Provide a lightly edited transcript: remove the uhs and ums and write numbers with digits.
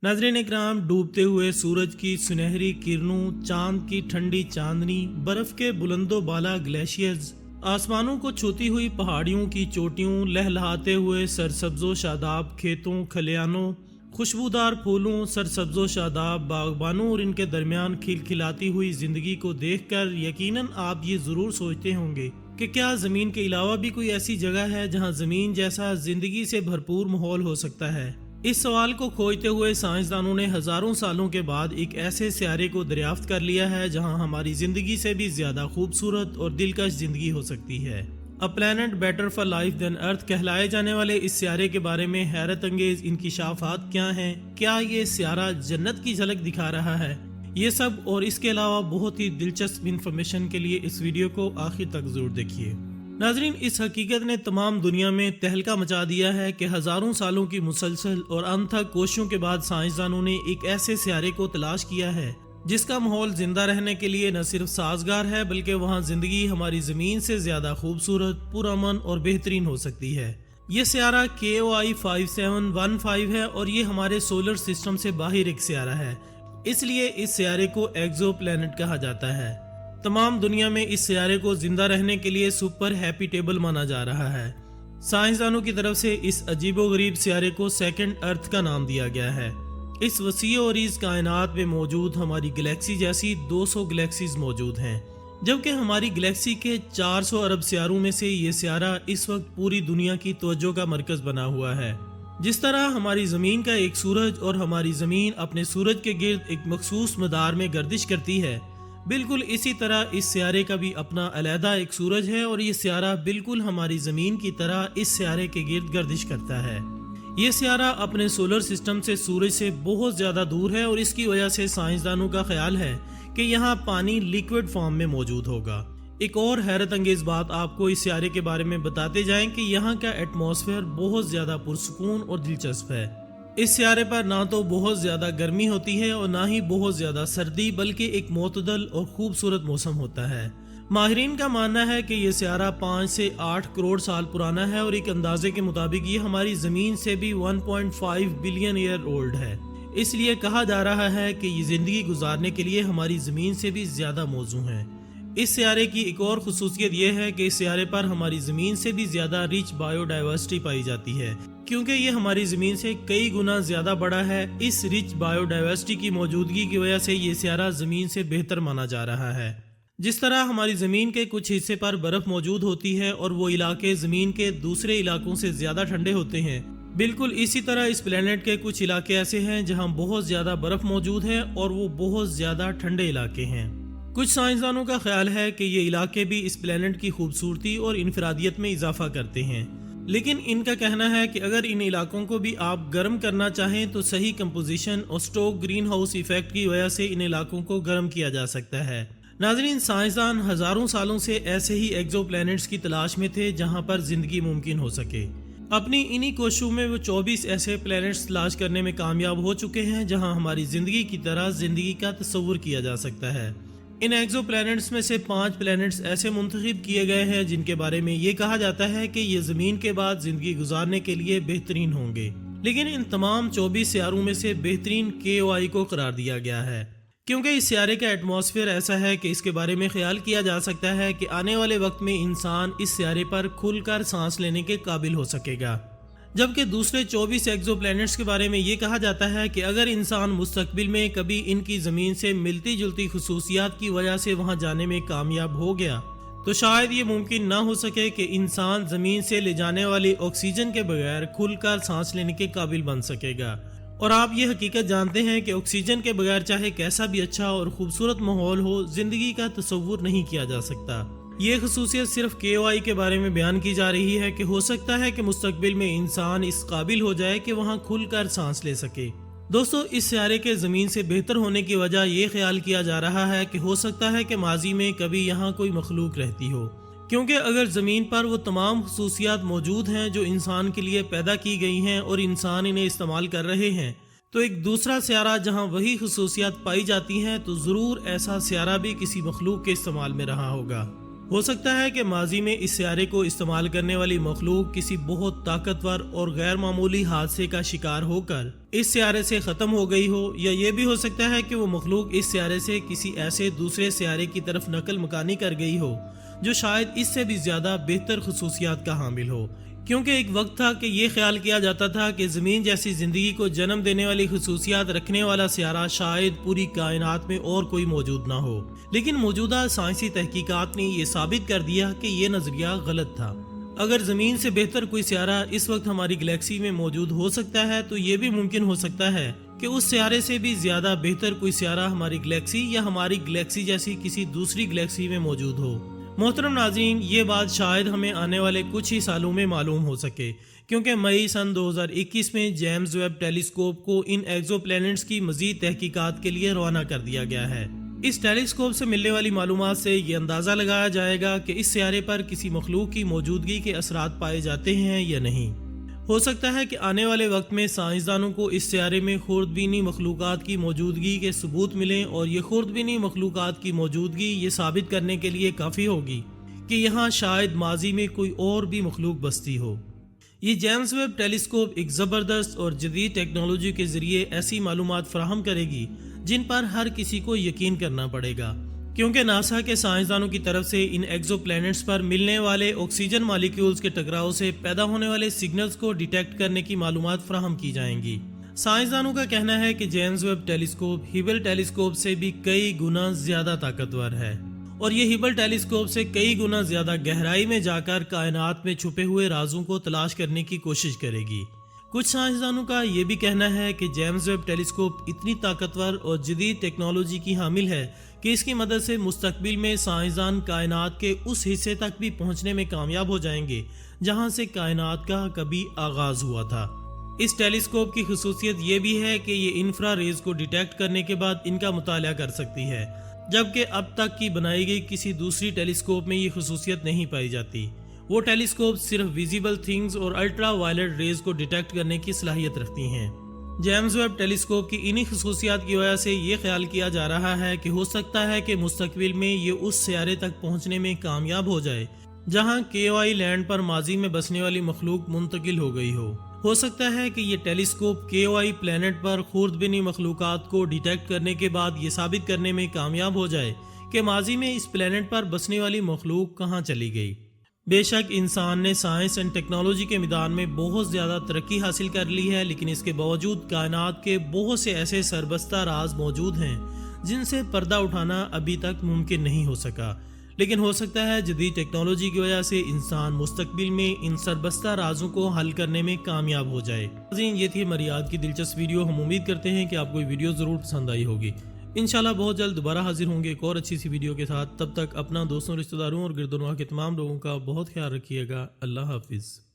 नाज़रीन इकराम, डूबते हुए सूरज की सुनहरी किरणों, चांद की ठंडी चांदनी, बर्फ के बुलंदो बाला ग्लेशियर्स, आसमानों को छूती हुई पहाड़ियों की चोटियों, लहलहाते हुए सरसब्जो शादाब खेतों खलियानों, खुशबूदार फूलों, सरसब्जो शादाब बागबानों और इनके दरमियान खिलखिलाती हुई ज़िंदगी को देखकर यकीनन आप ये ज़रूर सोचते होंगे कि क्या ज़मीन के अलावा भी कोई ऐसी जगह है जहां ज़मीन जैसा ज़िंदगी से भरपूर माहौल हो सकता है। इस सवाल को खोजते हुए साइंसदानों ने हज़ारों सालों के बाद एक ऐसे सियारे को दरियाफ्त कर लिया है जहां हमारी ज़िंदगी से भी ज़्यादा खूबसूरत और दिलकश ज़िंदगी हो सकती है। A planet better for life than earth कहलाए जाने वाले इस सियारे के बारे में हैरत अंगेज इंकिशाफात क्या हैं? क्या ये सियारा जन्नत की झलक दिखा रहा है? ये सब और इसके अलावा बहुत ही दिलचस्प इंफॉर्मेशन के लिए इस वीडियो को आखिर तक जरूर देखिए। नाजरीन, इस हकीकत ने तमाम दुनिया में तहलका मचा दिया है कि हज़ारों सालों की मुसलसल और अनथक कोशिशों के बाद साइंसदानों ने एक ऐसे सियारे को तलाश किया है जिसका माहौल जिंदा रहने के लिए न सिर्फ साजगार है बल्कि वहाँ जिंदगी हमारी ज़मीन से ज़्यादा खूबसूरत, पुरअमन और बेहतरीन हो सकती है। ये सियारा KOI 5715 है और ये हमारे सोलर सिस्टम से बाहर एक सियारा है, इसलिए इस सियारे को एक्सो प्लैनेट कहा जाता है। तमाम दुनिया में इस सियारे को जिंदा रहने के लिए सुपर हैबिटेबल माना जा रहा है। साइंसदानों की तरफ से इस अजीबोगरीब सियारे को सेकंड अर्थ का नाम दिया गया है। इस वसी और इस कायनात में मौजूद हमारी गैलेक्सी जैसी 200 गैलेक्सीज मौजूद हैं, जबकि हमारी गैलेक्सी के 400 अरब सियारों में से ये सियारा इस वक्त पूरी दुनिया की तवज्जो का मरकज बना हुआ है। जिस तरह हमारी ज़मीन का एक सूरज और हमारी ज़मीन अपने सूरज के गिर्द एक मखसूस मदार में गर्दिश करती है, बिल्कुल इसी तरह इस सियारे का भी अपना अलहदा एक सूरज है और ये सियारा बिल्कुल हमारी ज़मीन की तरह इस सियारे के गिर्द गर्दिश करता है। ये सियारा अपने सोलर सिस्टम से सूरज से बहुत ज़्यादा दूर है और इसकी वजह से साइंसदानों का ख्याल है कि यहाँ पानी लिक्विड फॉर्म में मौजूद होगा। एक और हैरत अंगेज बात आपको इस सियारे के बारे में बताते जाएं कि यहाँ का एटमॉस्फेयर बहुत ज़्यादा पुरसुकून और दिलचस्प है। इस सियारे पर ना तो बहुत ज़्यादा गर्मी होती है और ना ही बहुत ज़्यादा सर्दी, बल्कि एक मोतदल और खूबसूरत मौसम होता है। माहिरीन का मानना है कि यह सियारा 5 से 8 करोड़ साल पुराना है और एक अंदाजे के मुताबिक ये हमारी ज़मीन से भी 1.5 बिलियन ईयर ओल्ड है। इसलिए कहा जा रहा है कि ये ज़िंदगी गुजारने के लिए हमारी ज़मीन से भी ज़्यादा मौजू है। इस सियारे की एक और खुसूसियत यह है कि इस सियारे पर हमारी ज़मीन से भी ज़्यादा रिच बायोडाइवर्सिटी पाई जाती है, क्योंकि ये हमारी ज़मीन से कई गुना ज़्यादा बड़ा है। इस रिच बायोडाइवर्सिटी की मौजूदगी की वजह से ये सियारा ज़मीन से बेहतर माना जा रहा है। जिस तरह हमारी ज़मीन के कुछ हिस्से पर बर्फ़ मौजूद होती है और वो इलाके ज़मीन के दूसरे इलाकों से ज़्यादा ठंडे होते हैं, बिल्कुल इसी तरह इस प्लेनेट के कुछ इलाके ऐसे हैं जहां बहुत ज़्यादा बर्फ़ मौजूद है और वो बहुत ज़्यादा ठंडे इलाके हैं। कुछ साइंसदानों का ख्याल है कि ये इलाके भी इस प्लेनेट की खूबसूरती और इनफरादियत में इजाफा करते हैं, लेकिन इनका कहना है कि अगर इन इलाकों को भी आप गर्म करना चाहें तो सही कंपोजिशन और स्टोक ग्रीन हाउस इफेक्ट की वजह से इन इलाकों को गर्म किया जा सकता है। नाज़रीन, साइंसदान हज़ारों सालों से ऐसे ही एक्सो प्लैनेट्स की तलाश में थे जहां पर ज़िंदगी मुमकिन हो सके। अपनी इन्हीं कोशिशों में वो 24 ऐसे प्लैनेट्स तलाश करने में कामयाब हो चुके हैं जहां हमारी ज़िंदगी की तरह ज़िंदगी का तस्वुर किया जा सकता है। इन एक्सो प्लैनेट्स में से 5 प्लैनेट्स ऐसे मुंतखब किए गए हैं जिनके बारे में ये कहा जाता है कि ये ज़मीन के बाद ज़िंदगी गुजारने के लिए बेहतरीन होंगे, लेकिन इन तमाम 24 सियारों में से बेहतरीन KOI को करार दिया गया है, क्योंकि इस सियारे का एटमॉस्फेयर ऐसा है कि इसके बारे में ख्याल किया जा सकता है कि आने वाले वक्त में इंसान इस सियारे पर खुलकर सांस लेने के काबिल हो सकेगा। जबकि दूसरे 24 एक्सो प्लैनेट्स के बारे में ये कहा जाता है कि अगर इंसान मुस्तकबिल में कभी इनकी ज़मीन से मिलती जुलती खुसूसियात की वजह से वहाँ जाने में कामयाब हो गया तो शायद ये मुमकिन ना हो सके कि इंसान ज़मीन से ले जाने वाली ऑक्सीजन के बगैर खुलकर सांस लेने के काबिल बन सकेगा। और आप ये हकीकत जानते हैं कि ऑक्सीजन के बगैर चाहे कैसा भी अच्छा और खूबसूरत माहौल हो, जिंदगी का तस्वुर नहीं किया जा सकता। ये खसूसियत सिर्फ KOI के बारे में बयान की जा रही है कि हो सकता है कि मुस्तकबिल में इंसान इस काबिल हो जाए कि वहाँ खुलकर सांस ले सके। दोस्तों, इस सियारे के ज़मीन से बेहतर होने की वजह ये ख्याल किया जा रहा है कि हो सकता है कि माजी में कभी यहाँ कोई मखलूक रहती हो, क्योंकि अगर ज़मीन पर वो तमाम खसूसियात मौजूद हैं जो इंसान के लिए पैदा की गई हैं और इंसान इन्हें इस्तेमाल कर रहे हैं, तो एक दूसरा सियारा जहाँ वही खसूसियात पाई जाती हैं तो ज़रूर ऐसा सियारा भी किसी मखलूक के इस्तेमाल में रहा होगा। ہو سکتا ہے کہ ماضی میں اس سیارے کو استعمال کرنے والی مخلوق کسی بہت طاقتور اور غیر معمولی حادثے کا شکار ہو کر اس سیارے سے ختم ہو گئی ہو، یا یہ بھی ہو سکتا ہے کہ وہ مخلوق اس سیارے سے کسی ایسے دوسرے سیارے کی طرف نقل مکانی کر گئی ہو جو شاید اس سے بھی زیادہ بہتر خصوصیات کا حامل ہو، کیونکہ ایک وقت تھا کہ یہ خیال کیا جاتا تھا کہ زمین جیسی زندگی کو جنم دینے والی خصوصیات رکھنے والا سیارہ شاید پوری کائنات میں اور کوئی موجود نہ ہو، لیکن موجودہ سائنسی تحقیقات نے یہ ثابت کر دیا کہ یہ نظریہ غلط تھا۔ اگر زمین سے بہتر کوئی سیارہ اس وقت ہماری گلیکسی میں موجود ہو سکتا ہے تو یہ بھی ممکن ہو سکتا ہے کہ اس سیارے سے بھی زیادہ بہتر کوئی سیارہ ہماری گلیکسی یا ہماری گلیکسی جیسی کسی دوسری گلیکسی میں موجود ہو۔ محترم ناظرین، یہ بات شاید ہمیں آنے والے کچھ ہی سالوں میں معلوم ہو سکے، کیونکہ مئی سن 2021 میں جیمز ویب ٹیلیسکوپ کو ان ایگزو پلینٹس کی مزید تحقیقات کے لیے روانہ کر دیا گیا ہے۔ اس ٹیلیسکوپ سے ملنے والی معلومات سے یہ اندازہ لگایا جائے گا کہ اس سیارے پر کسی مخلوق کی موجودگی کے اثرات پائے جاتے ہیں یا نہیں۔ ہو سکتا ہے کہ آنے والے وقت میں سائنسدانوں کو اس سیارے میں خوردبینی مخلوقات کی موجودگی کے ثبوت ملیں، اور یہ خوردبینی مخلوقات کی موجودگی یہ ثابت کرنے کے لیے کافی ہوگی کہ یہاں شاید ماضی میں کوئی اور بھی مخلوق بستی ہو۔ یہ جیمز ویب ٹیلیسکوپ ایک زبردست اور جدید ٹیکنالوجی کے ذریعے ایسی معلومات فراہم کرے گی جن پر ہر کسی کو یقین کرنا پڑے گا، کیونکہ ناسا کے سائنسدانوں کی طرف سے ان ایگزو پلینٹس پر ملنے والے آکسیجن مالیکیولز کے ٹکراؤ سے پیدا ہونے والے سگنلز کو ڈیٹیکٹ کرنے کی معلومات فراہم کی جائیں گی۔ سائنسدانوں کا کہنا ہے کہ James Webb telescope Hubble telescope سے بھی کئی گنا زیادہ طاقتور ہے، اور یہ ہبل ٹیلیسکوپ سے کئی گنا زیادہ گہرائی میں جا کر کائنات میں چھپے ہوئے رازوں کو تلاش کرنے کی کوشش کرے گی۔ کچھ سائنسدانوں کا یہ بھی کہنا ہے کہ جیمز ویب ٹیلیسکوپ اتنی طاقتور اور جدید ٹیکنالوجی کی حامل ہے کہ اس کی مدد سے مستقبل میں سائنسدان کائنات کے اس حصے تک بھی پہنچنے میں کامیاب ہو جائیں گے جہاں سے کائنات کا کبھی آغاز ہوا تھا۔ اس ٹیلیسکوپ کی خصوصیت یہ بھی ہے کہ یہ انفرا ریز کو ڈیٹیکٹ کرنے کے بعد ان کا مطالعہ کر سکتی ہے، جبکہ اب تک کی بنائی گئی کسی دوسری ٹیلیسکوپ میں یہ خصوصیت نہیں پائی جاتی۔ وہ ٹیلیسکوپ صرف ویزیبل تھنگز اور الٹرا وائلٹ ریز کو ڈیٹیکٹ کرنے کی صلاحیت رکھتی ہیں۔ جیمز ویب ٹیلیسکوپ کی انہی خصوصیات کی وجہ سے یہ خیال کیا جا رہا ہے کہ ہو سکتا ہے کہ مستقبل میں یہ اس سیارے تک پہنچنے میں کامیاب ہو جائے جہاں KOI لینڈ پر ماضی میں بسنے والی مخلوق منتقل ہو گئی ہو سکتا ہے کہ یہ ٹیلیسکوپ KOI پلینٹ پر خوردبینی مخلوقات کو ڈیٹیکٹ کرنے کے بعد یہ ثابت کرنے میں کامیاب ہو جائے کہ ماضی میں اس پلینٹ پر بسنے والی مخلوق کہاں چلی گئی۔ بے شک انسان نے سائنس اینڈ ٹیکنالوجی کے میدان میں بہت زیادہ ترقی حاصل کر لی ہے، لیکن اس کے باوجود کائنات کے بہت سے ایسے سربستہ راز موجود ہیں جن سے پردہ اٹھانا ابھی تک ممکن نہیں ہو سکا، لیکن ہو سکتا ہے جدید ٹیکنالوجی کی وجہ سے انسان مستقبل میں ان سربستہ رازوں کو حل کرنے میں کامیاب ہو جائے۔ یہ تھی ہماری آج کی دلچسپ ویڈیو۔ ہم امید کرتے ہیں کہ آپ کو یہ ویڈیو ضرور پسند آئی ہوگی۔ انشاءاللہ بہت جلد دوبارہ حاضر ہوں گے ایک اور اچھی سی ویڈیو کے ساتھ۔ تب تک اپنا، دوستوں، رشتہ داروں اور گرد و نواح کے تمام لوگوں کا بہت خیال رکھیے گا۔ اللہ حافظ۔